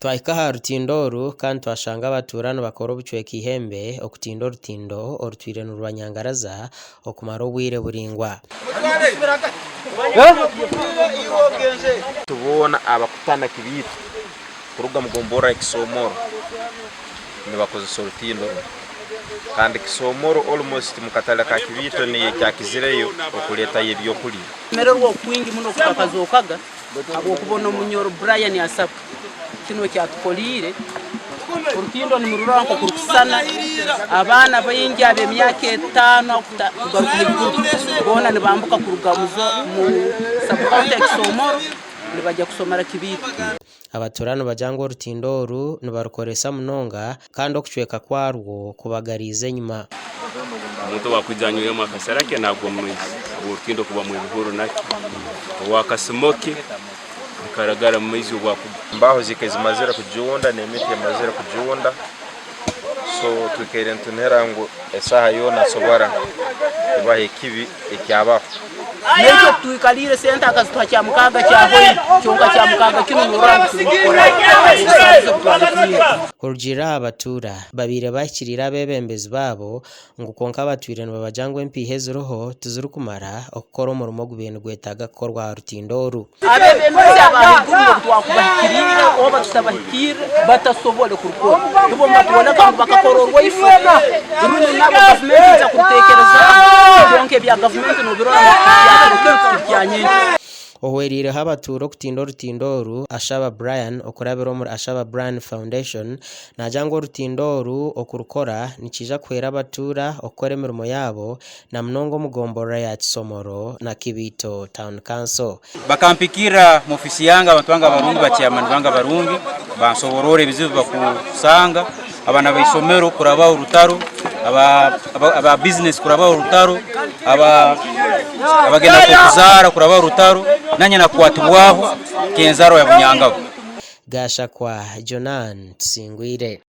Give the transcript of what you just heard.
Twaikaha rutindoru kandi twashanga abaturano bakora obucweka ihembe okutinda orutindo orutwire nurwanyangaraza okumara obwire buringwa. Tubona abakutana kibitu kuruga mugombora Kisomoro nibakozesa orutindo kandi Kisomoro almost mukatala ka kibitu ni cyakizireyo okuleta yebyokuli mererwo kwingi muno kutakazokaga abo kubona munyoro Brian Asap kino cyatukolire urutindo ni mururanko kurusana abana bayingi abe myaka 5 kugaruka bona nibambuka kurugamuzo mu subcounty Kisomoro nibajya kusomara kibitu. Abaturano bajangwa rutindoru nibarukoresa munonga kandi okucweka kwarwo kubagarize nyuma. Muto wakujanywe mu kasarake nagwo mwezi urutindo kuba mu bihuru naki wakasimoke karagara mu mizi mbaho zikazimazira kujunda nemiti yamazira kujunda so tukere ntunera ngo esaha yona sobara kubahe kibi ekyabaho Neke tuikalire senta akazitwa cya mukaga cya hoyi cyonga cya mukaga kino murango kubikora Urujira abatura babire bakirira bebembezi babo ngo konka abatwire babajangwe mpihezo roho tuzurukumara okukora umurimo gubintu gwetaga korwa rutindoru abebembezi abahiguriro twakubahikirire oba tutabahikire batasobole kurukora nibo mbatubona kandi bakakororwa ifuna ibintu nabo government za kutekereza byonke bya government no birona Owerire habaturo kutindo rutindoru ashaba Brian okurabiro muri ashaba Brian Foundation najango rutindoru okurukora nikija kwera abatura okore mirimo yabo na mnongo mugombora ya Kisomoro na Kibito Town Council bakampikira mu ofisi yanga abantu banga barungi bacyamana banga barungi bansoborore bizibu bakusanga abana bayisomero kuraba urutaro aba business kuraba urutaro abagenda kuzara kuraba urutaro nanye nakwatibwaho kenzaro ya Bunyangabo Gasha kwa Jonan Singwire.